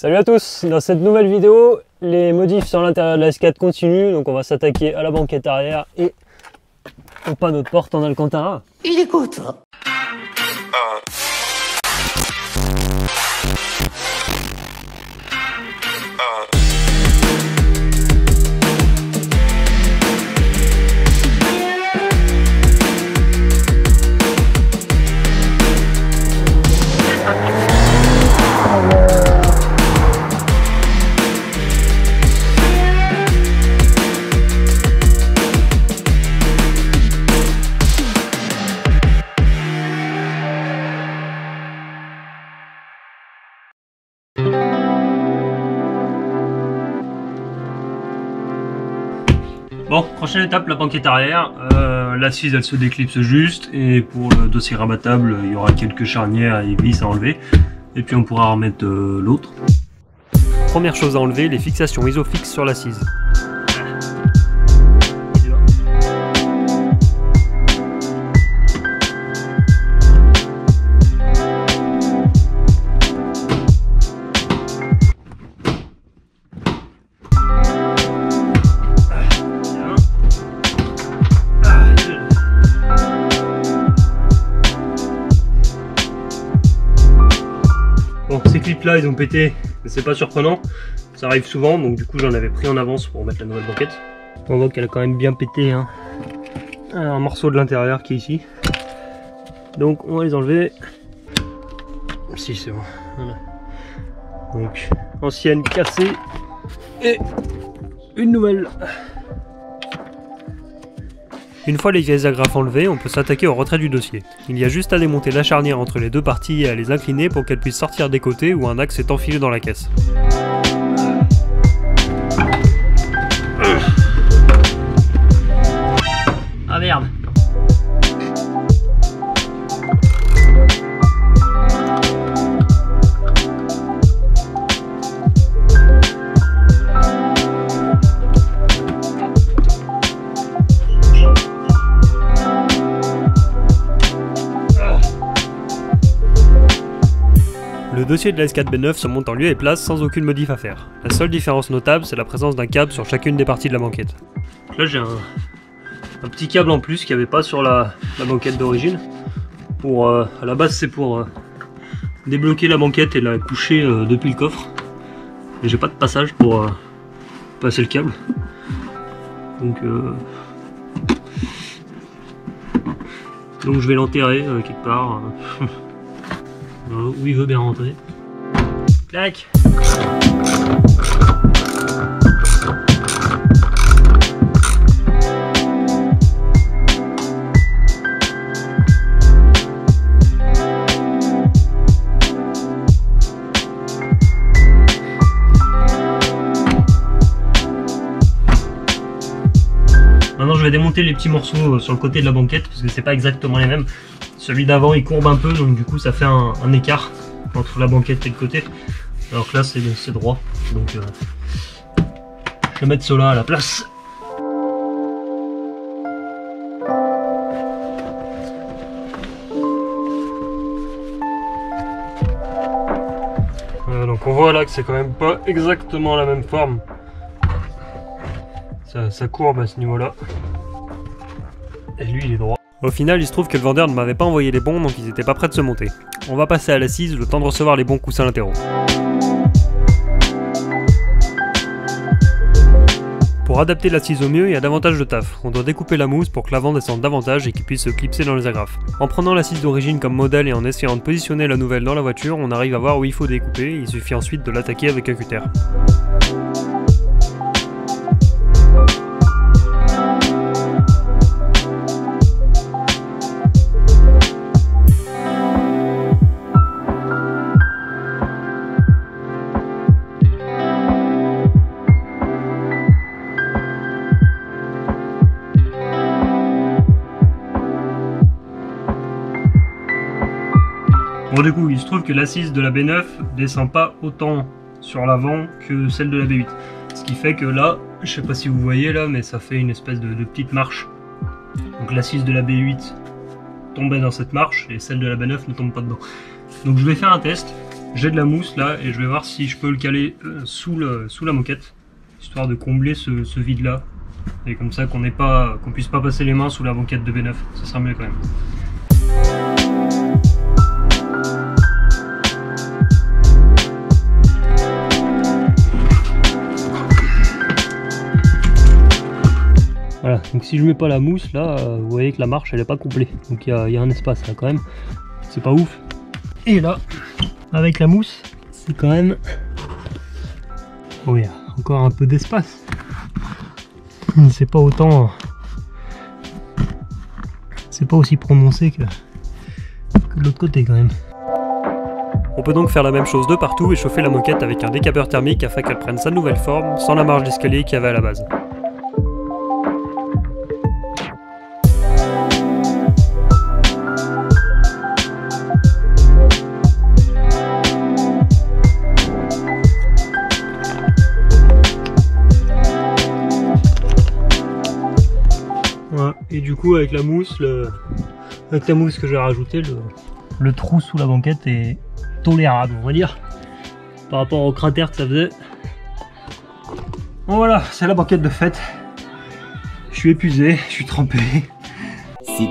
Salut à tous, dans cette nouvelle vidéo, les modifs sur l'intérieur de la S4 continuent, donc on va s'attaquer à la banquette arrière et au panneau de porte en Alcantara. Il est content. Bon, prochaine étape, la banquette arrière. L'assise elle se déclipse juste et pour le dossier rabattable, il y aura quelques charnières et vis à enlever. Et puis on pourra remettre l'autre. Première chose à enlever, les fixations Isofix sur l'assise. Bon, ces clips là ils ont pété, mais c'est pas surprenant, ça arrive souvent, donc du coup j'en avais pris en avance pour mettre la nouvelle banquette. On voit qu'elle a quand même bien pété hein. Un morceau de l'intérieur qui est ici. Donc on va les enlever. Si c'est bon. Voilà. Donc ancienne cassée et une nouvelle. Une fois les vieilles agrafes enlevées, on peut s'attaquer au retrait du dossier. Il y a juste à démonter la charnière entre les deux parties et à les incliner pour qu'elles puissent sortir des côtés où un axe est enfilé dans la caisse. Ah merde! Le dossier de la S4B9 se monte en lieu et place sans aucune modif à faire. La seule différence notable, c'est la présence d'un câble sur chacune des parties de la banquette. Là j'ai un petit câble en plus qu'il n'y avait pas sur la banquette d'origine. À la base c'est pour débloquer la banquette et la coucher depuis le coffre. Et j'ai pas de passage pour passer le câble. Donc je vais l'enterrer quelque part. Où il veut bien rentrer. Clac. Maintenant je vais démonter les petits morceaux sur le côté de la banquette parce que c'est pas exactement les mêmes. Celui d'avant il courbe un peu donc du coup ça fait un écart entre la banquette et le côté. Alors que là c'est droit. Donc je vais mettre cela à la place. Donc on voit là que c'est quand même pas exactement la même forme. Ça courbe à ce niveau là. Et lui il est droit. Au final, il se trouve que le vendeur ne m'avait pas envoyé les bons, donc ils étaient pas prêts de se monter. On va passer à l'assise, le temps de recevoir les bons coussins latéraux. Pour adapter l'assise au mieux, il y a davantage de taf. On doit découper la mousse pour que l'avant descende davantage et qu'il puisse se clipser dans les agrafes. En prenant l'assise d'origine comme modèle et en essayant de positionner la nouvelle dans la voiture, on arrive à voir où il faut découper, il suffit ensuite de l'attaquer avec un cutter. Bon du coup il se trouve que l'assise de la B9 descend pas autant sur l'avant que celle de la B8. Ce qui fait que là, je sais pas si vous voyez là, mais ça fait une espèce de petite marche. Donc l'assise de la B8 tombait dans cette marche et celle de la B9 ne tombe pas dedans. Donc je vais faire un test. J'ai de la mousse là et je vais voir si je peux le caler sous la moquette, histoire de combler ce vide là. Et comme ça qu'on puisse pas passer les mains sous la moquette de B9, ça sera mieux quand même. Voilà, donc si je mets pas la mousse là, vous voyez que la marche elle est pas complète, donc il y a un espace là quand même, c'est pas ouf. Et là, avec la mousse, c'est quand même... Oh, il y a encore un peu d'espace. C'est pas autant... C'est pas aussi prononcé que de l'autre côté quand même. On peut donc faire la même chose de partout et chauffer la moquette avec un décapeur thermique afin qu'elle prenne sa nouvelle forme, sans la marge d'escalier qu'il y avait à la base. Et du coup avec la mousse, que j'ai rajouté, le trou sous la banquette est tolérable on va dire, par rapport au cratère que ça faisait. Bon voilà, c'est la banquette de fête. Je suis épuisé, je suis trempé. 16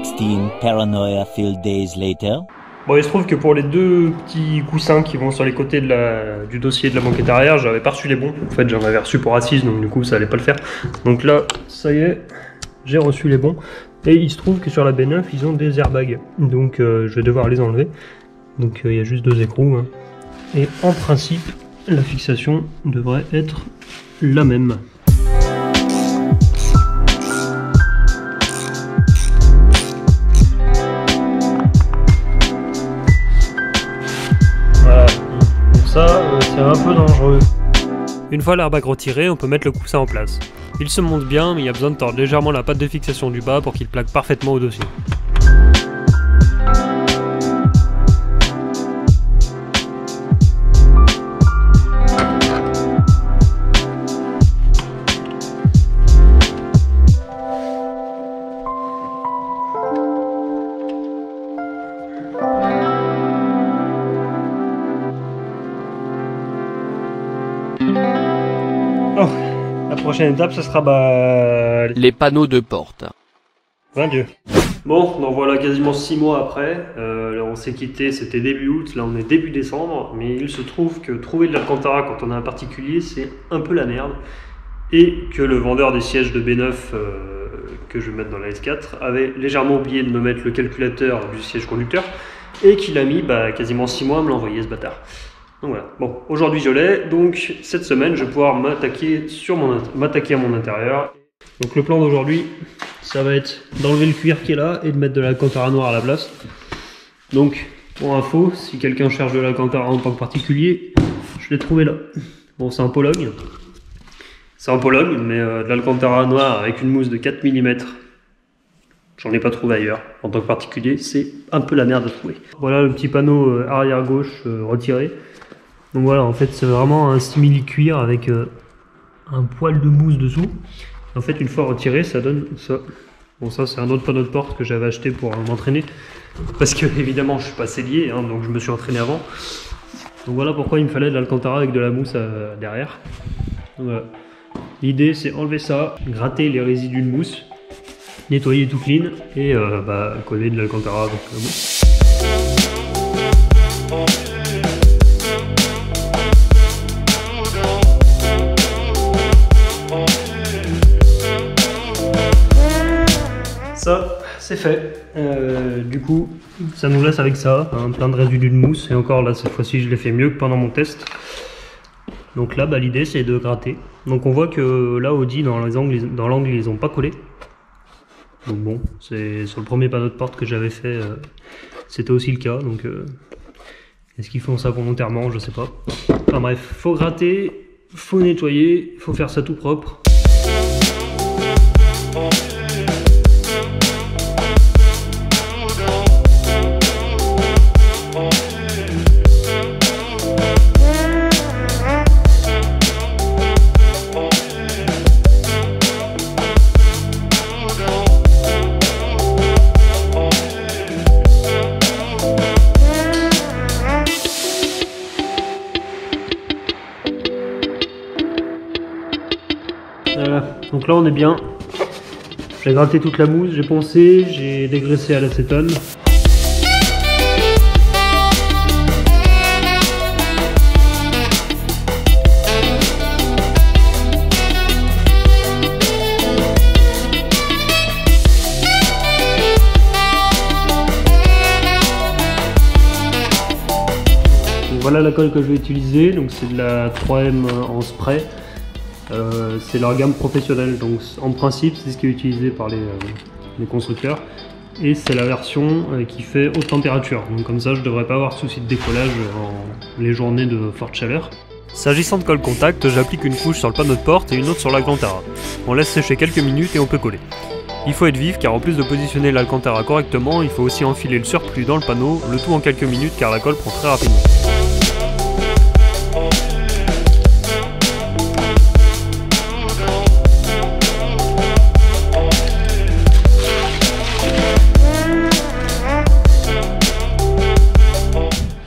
paranoia-filled days later. Bon, il se trouve que pour les deux petits coussins qui vont sur les côtés du dossier de la banquette arrière, j'avais pas reçu les bons. En fait j'en avais reçu pour assise, donc du coup ça allait pas le faire. Donc là, ça y est, j'ai reçu les bons. Et il se trouve que sur la B9, ils ont des airbags. Donc je vais devoir les enlever. Donc il y a juste 2 écrous. Hein. Et en principe, la fixation devrait être la même. Voilà. Pour ça, c'est un peu dangereux. Une fois l'airbag retiré, on peut mettre le coussin en place. Il se monte bien, mais il y a besoin de tordre légèrement la patte de fixation du bas pour qu'il plaque parfaitement au dossier. Oh, la prochaine étape, ce sera les panneaux de porte. 22. Bon, donc voilà, quasiment 6 mois après, on s'est quitté, c'était début août, là on est début décembre, mais il se trouve que trouver de l'Alcantara quand on a un particulier, c'est un peu la merde, et que le vendeur des sièges de B9 que je vais mettre dans la S4 avait légèrement oublié de me mettre le calculateur du siège conducteur, et qu'il a mis quasiment 6 mois à me l'envoyer ce bâtard. Donc voilà, bon, aujourd'hui je l'ai, donc cette semaine je vais pouvoir m'attaquer à mon intérieur. Donc le plan d'aujourd'hui, ça va être d'enlever le cuir qui est là et de mettre de l'Alcantara noir à la place. Donc, pour info, si quelqu'un cherche de l'Alcantara en tant que particulier, je l'ai trouvé là. Bon, c'est un Pologne. C'est un Pologne, mais de l'Alcantara noir avec une mousse de 4 mm. J'en ai pas trouvé ailleurs. En tant que particulier, c'est un peu la merde à trouver. Voilà le petit panneau arrière gauche retiré. Donc voilà, en fait, c'est vraiment un simili cuir avec un poil de mousse dessous. En fait, une fois retiré, ça donne ça. Bon, ça, c'est un autre panneau de porte que j'avais acheté pour m'entraîner. Parce que, évidemment, je suis pas sellier, hein, donc je me suis entraîné avant. Donc voilà pourquoi il me fallait de l'Alcantara avec de la mousse derrière. Donc voilà. L'idée, c'est enlever ça, gratter les résidus de mousse, nettoyer tout clean et coller de l'Alcantara avec la mousse. Ça, c'est fait. Du coup, ça nous laisse avec ça, hein, plein de résidus de mousse. Et encore là, cette fois-ci, je l'ai fait mieux que pendant mon test. Donc là, l'idée, c'est de gratter. Donc on voit que là, Audi, dans l'angle, ils n'ont pas collé. Donc bon, c'est sur le premier panneau de porte que j'avais fait, c'était aussi le cas. Donc est-ce qu'ils font ça volontairement? Je sais pas. Enfin bref, faut gratter, faut nettoyer, faut faire ça tout propre. Voilà, donc là on est bien. J'ai gratté toute la mousse, j'ai poncé, j'ai dégraissé à l'acétone. Voilà la colle que je vais utiliser, donc c'est de la 3M en spray, c'est leur gamme professionnelle, donc en principe c'est ce qui est utilisé par les constructeurs, et c'est la version qui fait haute température, donc comme ça je devrais pas avoir de souci de décollage en les journées de forte chaleur. S'agissant de colle contact, j'applique une couche sur le panneau de porte et une autre sur l'Alcantara. On laisse sécher quelques minutes et on peut coller. Il faut être vif car en plus de positionner l'Alcantara correctement, il faut aussi enfiler le surplus dans le panneau, le tout en quelques minutes car la colle prend très rapidement.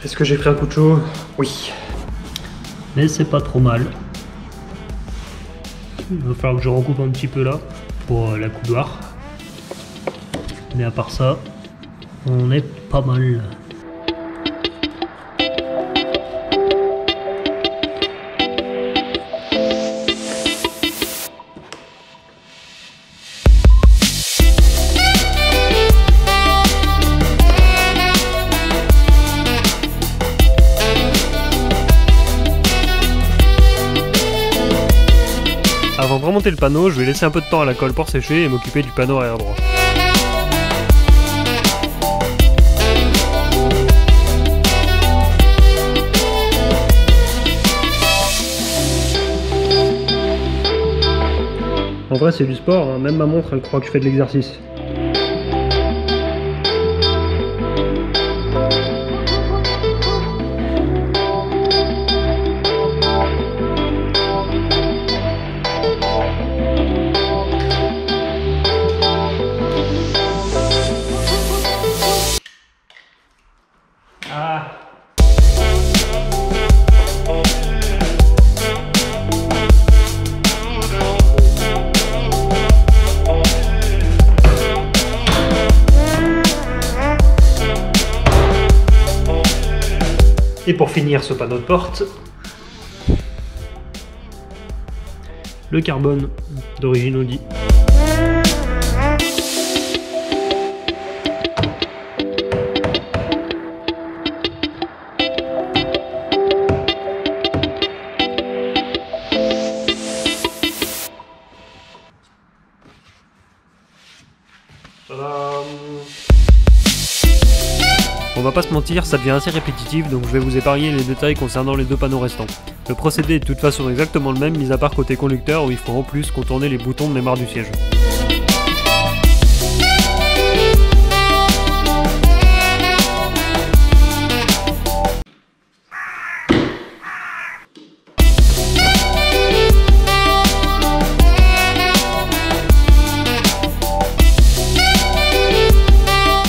Est-ce que j'ai pris un coup de chaud? Oui. Mais c'est pas trop mal. Il va falloir que je recoupe un petit peu là pour la coudoir. Mais à part ça, on est pas mal. Avant de remonter le panneau, je vais laisser un peu de temps à la colle pour sécher et m'occuper du panneau arrière droit. En vrai c'est du sport, hein. Même ma montre elle croit que je fais de l'exercice. Ah. Et pour finir ce panneau de porte, le carbone d'origine Audi. On va pas se mentir, ça devient assez répétitif, donc je vais vous épargner les détails concernant les deux panneaux restants. Le procédé est de toute façon exactement le même, mis à part côté conducteur où il faut en plus contourner les boutons de démarre du siège.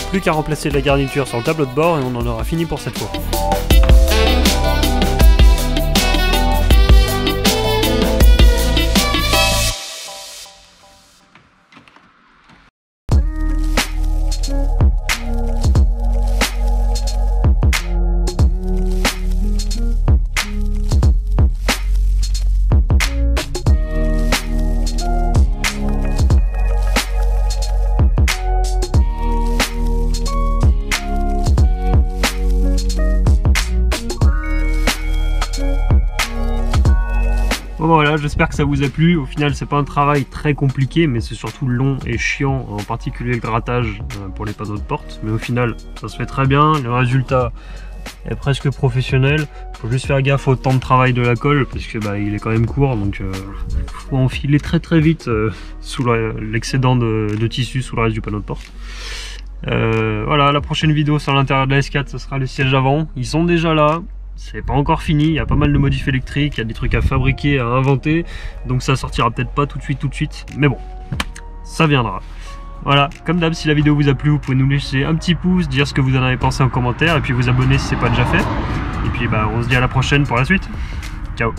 Plus qu'à remplacer la garniture sur le tableau de bord et on en aura fini pour cette fois. Bon voilà, j'espère que ça vous a plu. Au final, c'est pas un travail très compliqué, mais c'est surtout long et chiant, en particulier le grattage pour les panneaux de porte. Mais au final, ça se fait très bien. Le résultat est presque professionnel. Faut juste faire gaffe au temps de travail de la colle, parce que il est quand même court, donc faut enfiler très vite sous l'excédent de tissu sous le reste du panneau de porte. Voilà, la prochaine vidéo sur l'intérieur de la S4, ce sera les sièges avant. Ils sont déjà là. C'est pas encore fini, il y a pas mal de modifs électriques, il y a des trucs à fabriquer, à inventer, donc ça sortira peut-être pas tout de suite, mais bon, ça viendra. Voilà, comme d'hab, si la vidéo vous a plu, vous pouvez nous laisser un petit pouce, dire ce que vous en avez pensé en commentaire, et puis vous abonner si c'est pas déjà fait. Et puis on se dit à la prochaine pour la suite. Ciao.